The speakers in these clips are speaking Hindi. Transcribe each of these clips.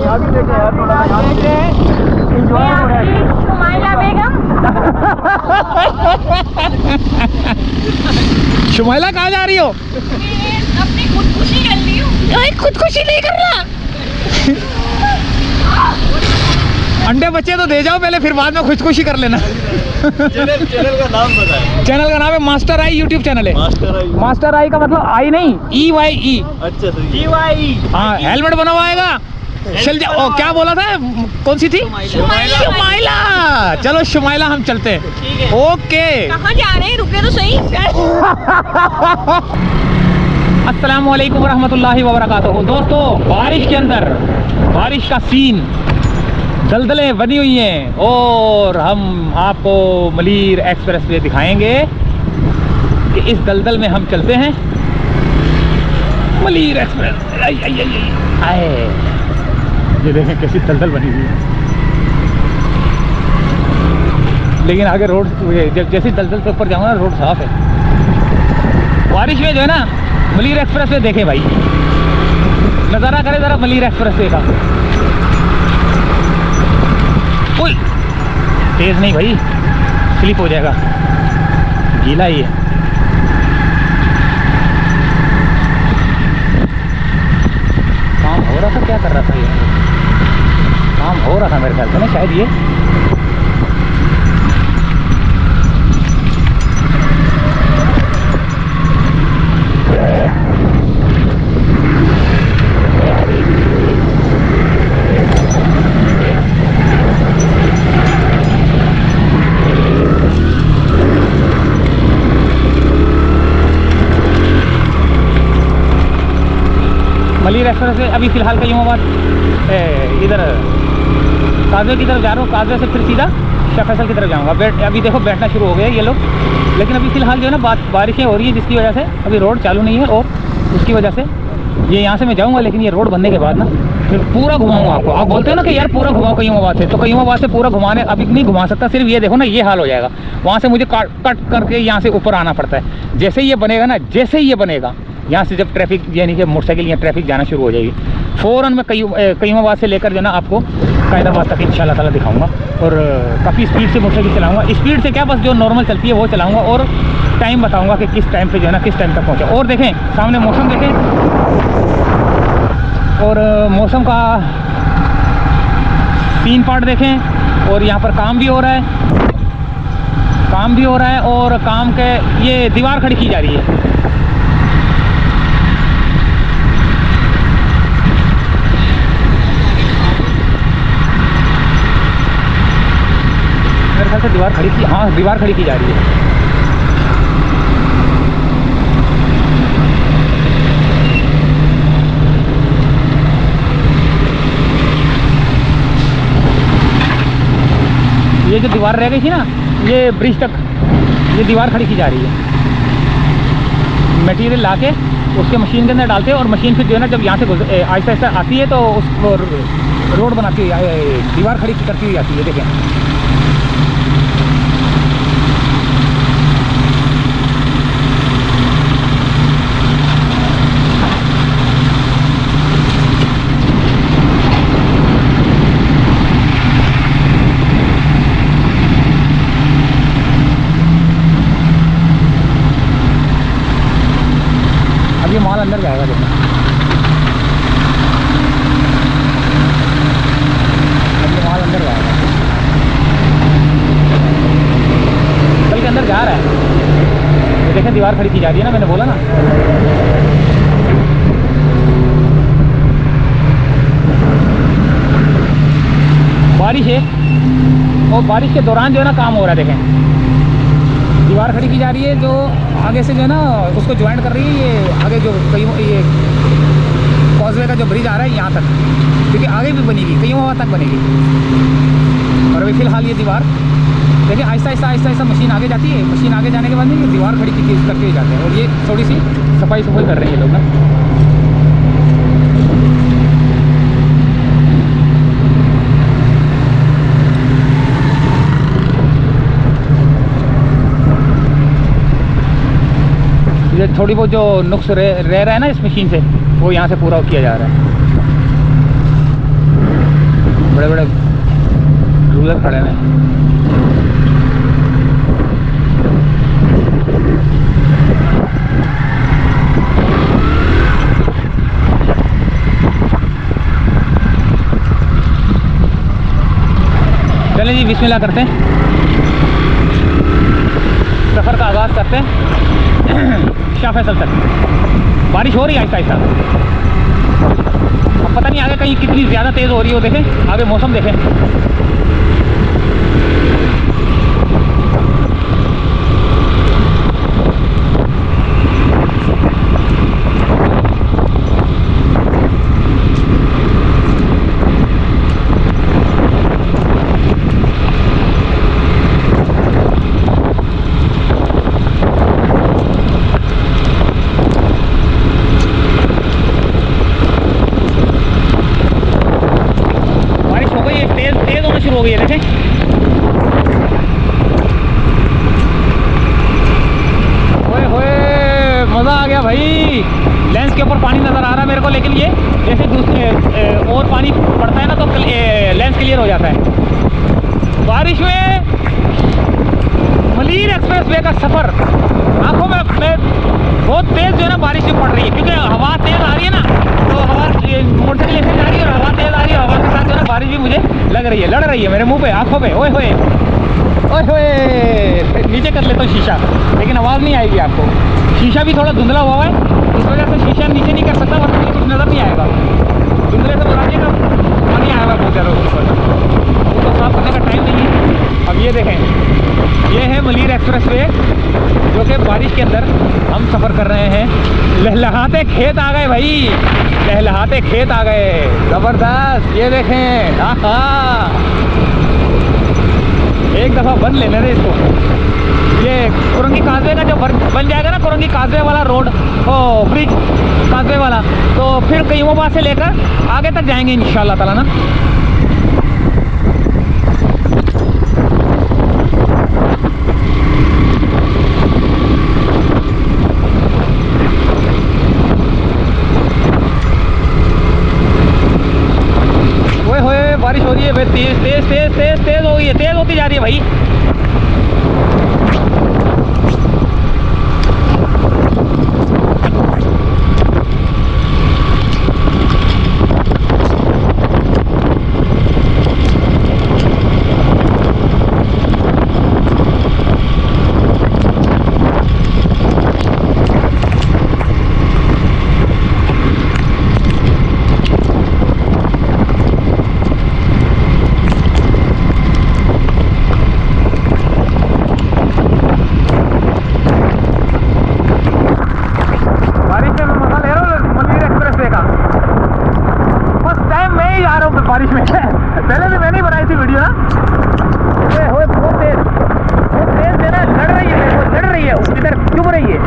अभी देखे यार थोड़ा एंजॉय हो रहा है। शुमाइला बेगम। शुमाइला कहाँ जा रही हो? अपनी खुदकुशी कर ली हूँ। खुदकुशी नहीं कर रहा। अंडे बच्चे तो दे जाओ पहले, फिर बाद में खुदकुशी कर लेना। चैनल का नाम बताएं। चैनल का नाम है मास्टर आई, यूट्यूब चैनल है। मास्टर आई का मतलब आई नहीं, EYE। अच्छा तो EYE। हाँ, हेलमेट बना हुआ आएगा। चल जा। ओ, क्या बोला था, कौन सी थी? शुमाइला। चलो शुमाइला हम चलते हैं। ओके। कहाँ जा रहे हैं, रुके तो सही। अस्सलामु अलैकुम रहमतुल्लाहि व बरकातहू। दोस्तों, बारिश के अंदर बारिश का सीन, दलदलें बनी हुई हैं और हम आपको मलीर एक्सप्रेस वे दिखाएंगे कि इस दलदल में हम चलते हैं। मलीर एक्सप्रेस आए, ये देखें कैसी दलदल बनी हुई है। लेकिन आगे रोड, जब जैसे दलदल से ऊपर जाऊँगा ना, रोड साफ है। बारिश में जो है ना, मलीर एक्सप्रेस वे देखें भाई, नज़ारा करे ज़रा मलीर एक्सप्रेस वे का। ओए, तेज़ नहीं भाई, स्लिप हो जाएगा, गीला ही है। काम हो रहा था, क्या कर रहा था ये? काम हो रहा था मेरे ख्याल से ना, शायद ये। मलीर एक्सप्रेस से अभी फ़िलहाल कईमाबाद इधर काजवे की तरफ जा रहा हूँ। काजवे से फिर सीधा शाह फैसल की तरफ जाऊँगा। अभी देखो बैठना शुरू हो गया ये लोग, लेकिन अभी फ़िलहाल जो है ना बारिशें हो रही हैं, जिसकी वजह से अभी रोड चालू नहीं है। और उसकी वजह से ये यहाँ से मैं जाऊँगा, लेकिन ये रोड बनने के बाद ना फिर पूरा घुमाऊँगा आपको। आप बोलते हो ना कि यार पूरा घुमाओ कईमाबाद से, तो कईमाबाद से पूरा घुमाने अभी नहीं घुमा सकता। सिर्फ ये देखो ना, ये हाल हो जाएगा। वहाँ से मुझे कट करके यहाँ से ऊपर आना पड़ता है। जैसे ही ये बनेगा ना, जैसे ही ये बनेगा, यहाँ से जब ट्रैफिक यानी कि मोटरसाइकिल या ट्रैफिक जाना शुरू हो जाएगी, फ़ौरन मैं कईमाबाद से लेकर जो ना आपको कायदाबाद तक इंशाल्लाह ताला दिखाऊंगा। और काफ़ी स्पीड से मोटरसाइकिल चलाऊंगा। स्पीड से क्या, बस जो नॉर्मल चलती है वो चलाऊंगा। और टाइम बताऊंगा कि किस टाइम पे जो है ना, किस टाइम तक पहुँचा। और देखें सामने मौसम देखें, और मौसम का 3 पार्ट देखें। और यहाँ पर काम भी हो रहा है, काम भी हो रहा है। और काम के ये दीवार खड़ी की जा रही है। मेरे ख्याल से दीवार खड़ी की, हाँ दीवार खड़ी की जा रही है। ये जो दीवार रह गई थी ना, ये ब्रिज तक ये दीवार खड़ी की जा रही है। मटेरियल ला के उसके मशीन के अंदर डालते हैं, और मशीन फिर जो है ना, जब यहाँ से आहिस्ता आहिस्ता आती है तो उसको रोड बनाती है, दीवार खड़ी करती हुई आती है। देखें ये माल अंदर जाएगा। देखो अब ये माल अंदर जाएगा, चल के अंदर जा रहा है। ये देखें दीवार खड़ी की जा रही है ना, मैंने बोला ना। बारिश है और बारिश के दौरान जो है ना काम हो रहा है। देखें दीवार खड़ी की जा रही है, जो आगे से जो है ना उसको ज्वाइन कर रही है। ये आगे जो ये कॉजवे का जो ब्रिज आ रहा है यहाँ तक, क्योंकि आगे भी बनेगी, कईमाबाद तक बनेगी। और अभी फ़िलहाल ये दीवार देखिए आहिस्ता आहिस्ता मशीन आगे जाती है। मशीन आगे जाने के बाद में ये दीवार खड़ी करके जाते हैं। और ये थोड़ी सी सफाई कर रहे हैं ये लोग ना। ये थोड़ी बहुत जो नुक्स रह रहा है ना इस मशीन से, वो यहाँ से पूरा किया जा रहा है। चलिए जी बिस्मिल्लाह करते हैं, सफ़र का आगाज़ करते हैं शाह फैसल तक। बारिश हो रही है आहिस्ता आहिस्ता, अब पता नहीं आगे कहीं कितनी ज़्यादा तेज़ हो रही हो। देखें आगे मौसम देखें। शुरू हो गई है देखें। ओए होए मज़ा आ गया भाई। लेंस के ऊपर पानी नज़र आ रहा है मेरे को, लेकिन ये जैसे दूसरे और पानी पड़ता है ना तो लेंस क्लियर हो जाता है। बारिश में मलीर एक्सप्रेस वे का सफ़र आंखों में बहुत तेज़ जो है ना बारिश भी पड़ रही है, क्योंकि हवा तेज़ आ रही है ना, तो हवा मोटरसाइकिल ऐसे जा रही है और हवा तेज़ आ रही है। हवा के साथ जो है ना बारिश भी मुझे लग रही है, लड़ रही है मेरे मुंह पे, आंखों पे। ओए होए ओए होए, नीचे कर लेता हूँ शीशा, लेकिन आवाज़ नहीं आएगी आपको। शीशा भी थोड़ा धुंधला हुआ है, इस वजह से शीशा नीचे नहीं कर सकता, वरना मुझे कुछ नज़र नहीं आएगा। धुंधले से बुराइए का पानी आया हुआ बहुत ज़्यादा ऊपर, वो तो साफ करने का टाइम नहीं है। अब ये देखें, ये है मलीर एक्सप्रेस वे, जो कि बारिश के अंदर हम सफ़र कर रहे हैं। लहलहाते खेत आ गए भाई, लहलहाते खेत आ गए, ज़बरदस्त। ये देखें, आहा, एक दफ़ा बन लेने दे इसको। ये कुरंगी काजवे का जो बन जाएगा ना, कुरंगी काजवे वाला रोड, ओ ब्रिज काजवे वाला, तो फिर कईमाबाद से लेकर आगे तक जाएंगे इंशाल्लाह ताला ना। बारिश हो रही है भाई, तेज तेज तेज तेज तेज हो गई है, तेज होती जा रही है भाई। बारिश में पहले भी मैंने ही बनाई थी वीडियो ना। बहुत तेज है ना, लड़ रही है, वो लड़ रही है, इधर चुभ रही है।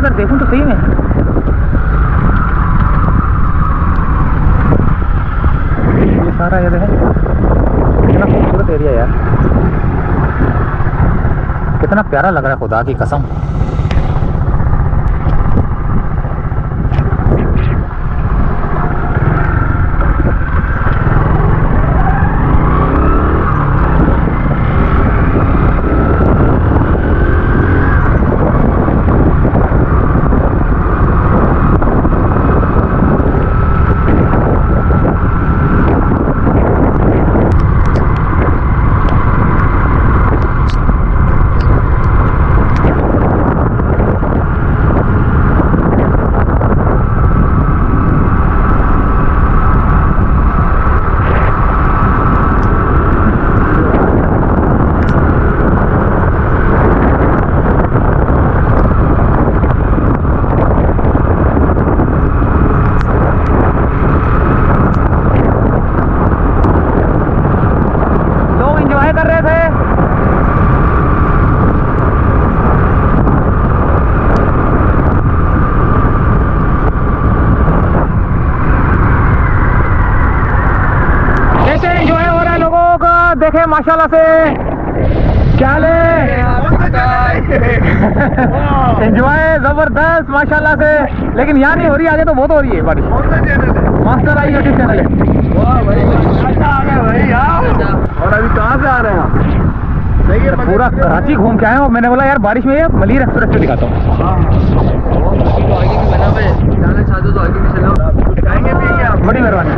अगर देखूं तो सही में ये सारा ये देखें कितना खूबसूरत एरिया यार, कितना प्यारा लग रहा है खुदा की कसम। देखे माशाल्लाह से क्या ले एंजॉय जबरदस्त माशाल्लाह से, लेकिन यहाँ नहीं हो रही, आगे तो बहुत हो रही है बारिश। मास्टर आई यूट्यूब चैनल है। और अभी कहाँ से आ रहे हैं आप? सही है, पूरा कराची घूम के आए हैं और मैंने बोला यार बारिश में मलिर एक्सप्रेस से दिखाता हूँ। बड़ी मेहरबानी।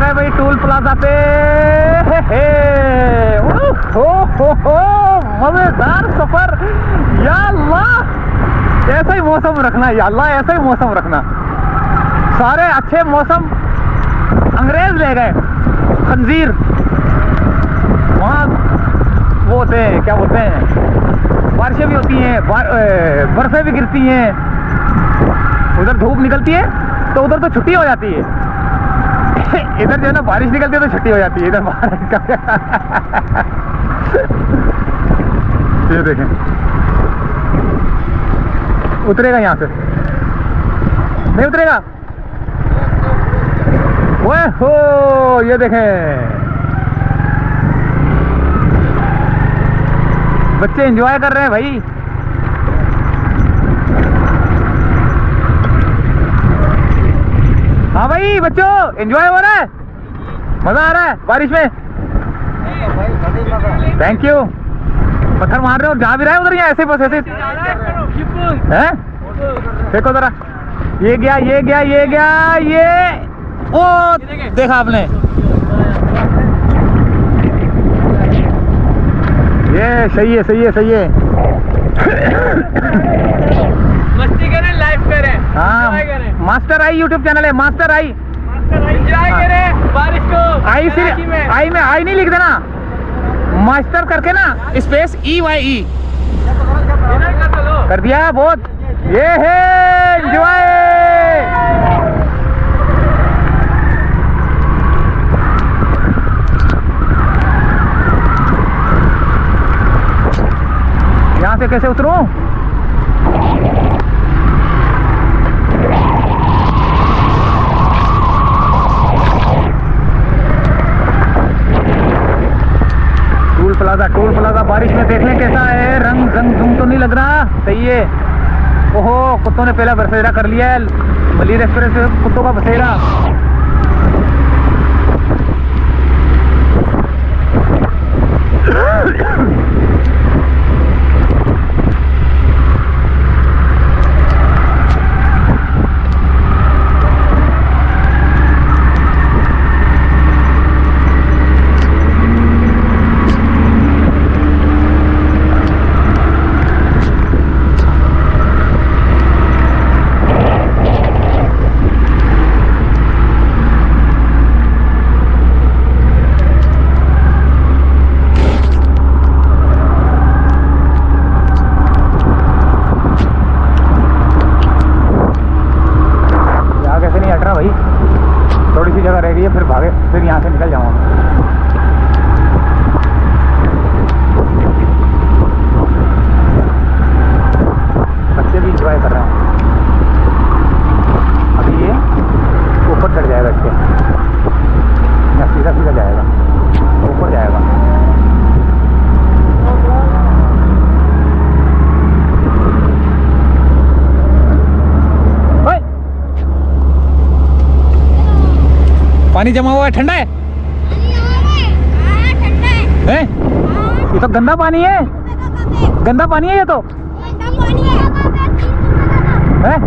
भाई टोल प्लाजा पे हो मजेदार सफर। या अल्लाह ऐसा ही मौसम रखना, या अल्लाह ऐसा ही मौसम रखना। सारे अच्छे मौसम अंग्रेज ले गए, खंजीर। वहाँ वो होते हैं, क्या बोलते हैं, बारिशें भी होती हैं, बर्फें भी गिरती हैं, उधर धूप निकलती है तो उधर तो छुट्टी हो जाती है, इधर जो है ना बारिश निकलती है तो छुट्टी हो जाती है। इधर बारिश का ये देखें, उतरेगा यहाँ से, नहीं उतरेगा। ओए हो ये देखें, बच्चे एंजॉय कर रहे हैं भाई। हाँ भाई बच्चों एंजॉय हो रहा है, मजा आ रहा है बारिश में। Thank you. पत्थर मार रहे हो, जहाँ भी रहे उधर, यहाँ ऐसे बस ऐसे हैं। देखो जरा, ये गया ये गया ये गया, ये ओ देखा आपने, ये सही है सही है सही है। मस्ती करें, लाइव करें। हाँ मास्टर आई यूट्यूब चैनल है, मास्टर आई। एंजॉय करें बारिश को। आई सिर्फ आई में आई नहीं लिख देना, मास्टर करके ना स्पेस EYE कर दिया। बहुत ये है एंजॉय। यहाँ से कैसे उतरूं? टोल प्लाजा बारिश में देख लें कैसा है, रंग तो नहीं लग रहा, सही है। ओहो कुत्तों ने पहला बसेरा कर लिया है, मलिर एक्सप्रेस कुत्तों का बसेरा। है, फिर भागे, फिर यहाँ से निकल जाऊँगा। बच्चे भी इंजॉय कर रहे हैं। अभी ये ऊपर चढ़ जाएगा इसके, या सीधा सीधा जाएगा, ऊपर जाएगा। पानी जमा हुआ है, ठंडा है? हैं? ये तो गंदा पानी है, गंदा पानी है ये तो। हैं?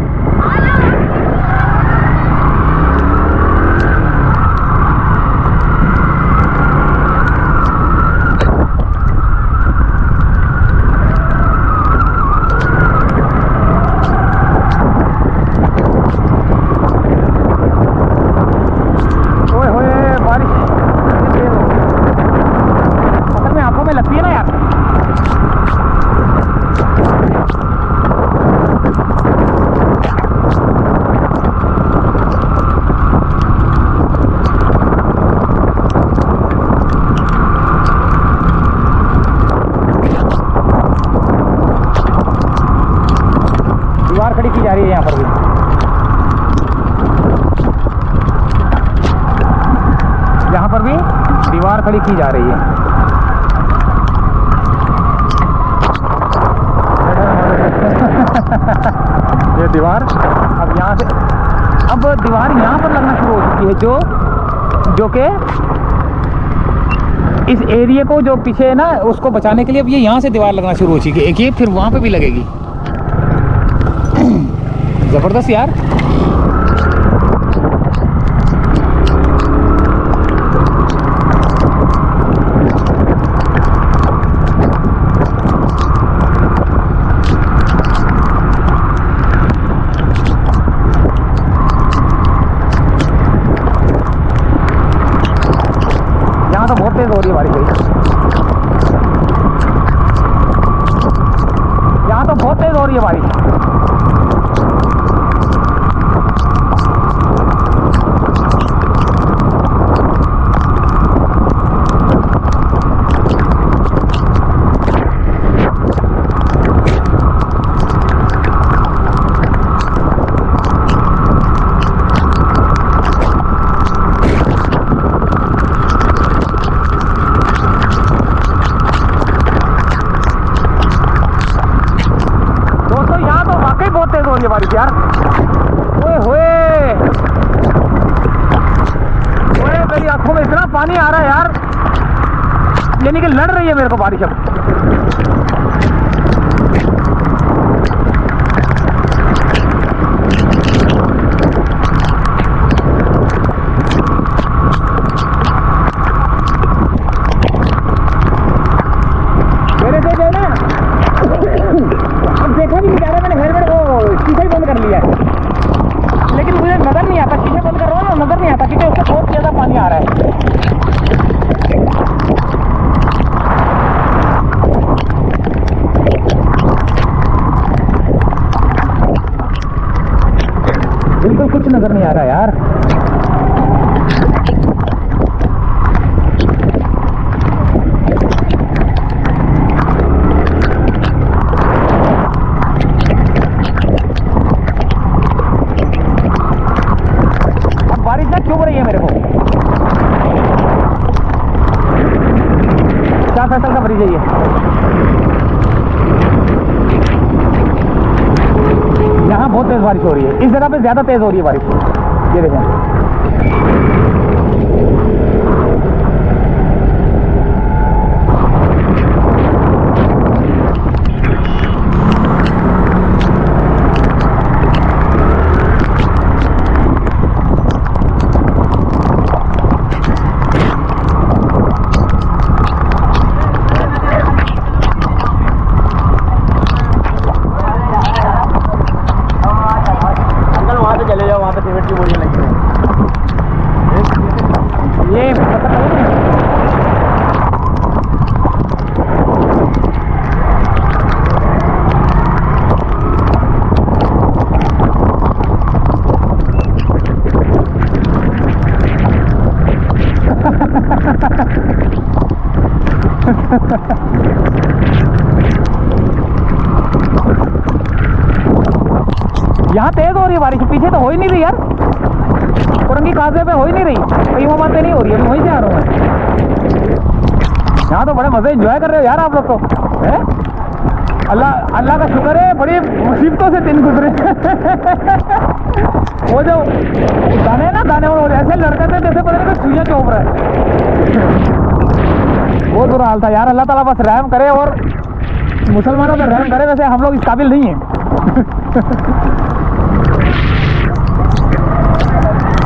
लगती है ना यार। दीवार खड़ी की जा रही है यहाँ पर भी। यहाँ पर भी दीवार खड़ी की जा रही है। ये दीवार अब यहाँ से, अब दीवार यहाँ पर लगना शुरू हो चुकी है, जो कि इस एरिया को जो पीछे है ना उसको बचाने के लिए अब ये यहाँ से दीवार लगना शुरू हो चुकी है। एक ये फिर वहाँ पे भी लगेगी। ज़बरदस्त यार। तो बहुत तेज हो रही है बारिश भाई, यहाँ तो बहुत तेज हो रही है बारिश। बहुत तेज हो रही है बारिश यार। ओए होए, ओए मेरी आंखों में इतना पानी आ रहा है यार, यानी कि लड़ रही है मेरे को बारिश अब। मेरे से जो है ना, अब देखा भी नहीं जा रहा, मैंने हेलमेट शीशा ही बंद कर लिया है, लेकिन मुझे नजर नहीं आता, शीशा बंद कर रहा हूँ ना, नजर नहीं आता क्योंकि उससे बहुत ज़्यादा पानी आ रहा है। बिल्कुल कुछ नजर नहीं आ रहा यार। क्यों रही है मेरे को? क्या फैसल का ब्रिज है ये? यहाँ बहुत तेज बारिश हो रही है, इस जगह पे ज्यादा तेज हो रही है बारिश। ये देखें, चले जाओ, वहाँ पे सीमेंट की बोरियां लगी हैं। ये रही है बारिश, पीछे तो हो ही नहीं रही यार, कुरंगी काजवे पे हो ही नहीं रही, कई वो बातें नहीं हो रही है, वहीं से आ रहा हूँ मैं। यहाँ तो बड़े मजे एंजॉय कर रहे हो यार आप लोग तो, है? अल्लाह अल्लाह का शुक्र है, बड़ी मुसीबतों से दिन गुजरे। वो जो दाने ना दाने वो ऐसे लड़के थे जैसे पता नहीं सुइयां चोप रहा है। बहुत बुरा हाल था यार, अल्लाह ताला बस रहम करे और मुसलमानों पर रहम करे, वैसे हम लोग इस काबिल नहीं हैं।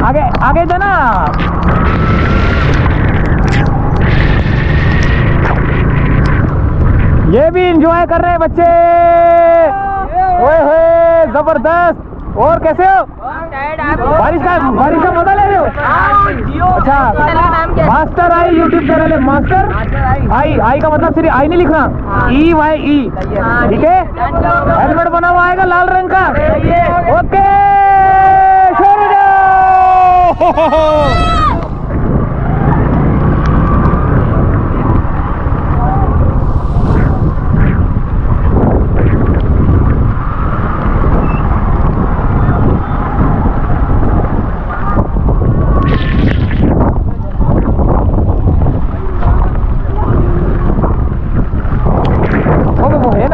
आगे आगे जाना, ये भी एंजॉय कर रहे हैं बच्चे, ओए होए जबरदस्त। और कैसे हो? बारिश का मजा ले रहे हो? अच्छा, मास्टर आई यूट्यूब चैनल है, मास्टर आई का मतलब सिर्फ आई नहीं लिखना, EYE, ठीक है? हेलमेट बना हुआ आएगा लाल रंग का, ओके छोड़ दो।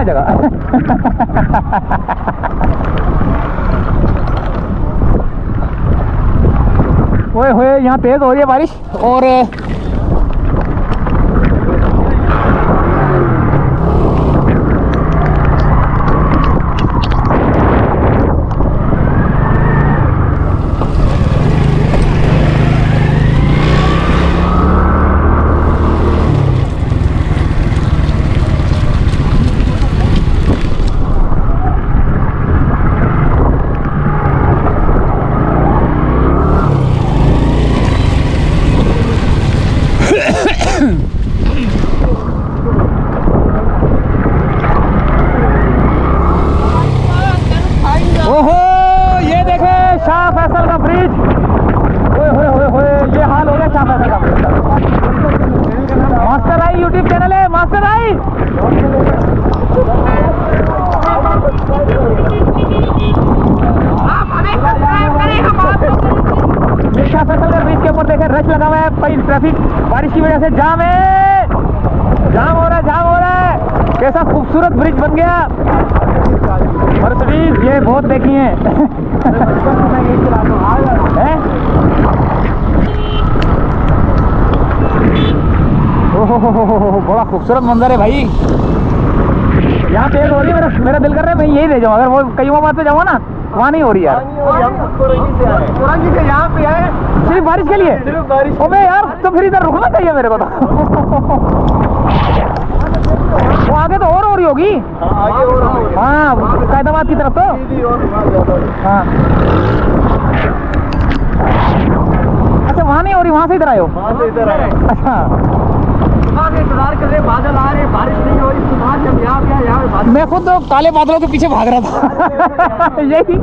जगह ओए होए, यहाँ तेज हो रही है बारिश और ओहो ये देखे शाह फैसल का ब्रिज, ओए होए होए होए, ये हाल हो गया शाह फैसल का ब्रिज। मास्टर आई यूट्यूब चैनल है, मास्टर आई। शाह फैसल का ब्रिज के ऊपर देखे रश लगा हुआ है, भाई ट्रैफिक बारिश की वजह से जाम है, जाम हो रहा है। कैसा खूबसूरत ब्रिज बन गया। मर्सिडीज ये बहुत देखी है। ओहो बड़ा खूबसूरत मंजर है भाई। यहाँ तेज हो रही है, मेरा दिल कर रहा है मैं यही ले जाऊँ, अगर वो कई बात पे जाऊँ ना वहाँ नहीं हो रही यार। से यहाँ पे आए सिर्फ बारिश के लिए, सिर्फ बारिश। ओबे यार तो फिर इधर रुकना चाहिए मेरे को तो। वो आगे तो और हो रही होगी, हाँ कायदाबाद की तरफ तो, हाँ अच्छा वहाँ नहीं हो रही, वहाँ से इधर आए हो? अच्छा इंतजार कर रहे, बादल आ रहे, बारिश नहीं हो रही, जब यहाँ मैं खुद तो काले बादलों के पीछे भाग रहा था। यही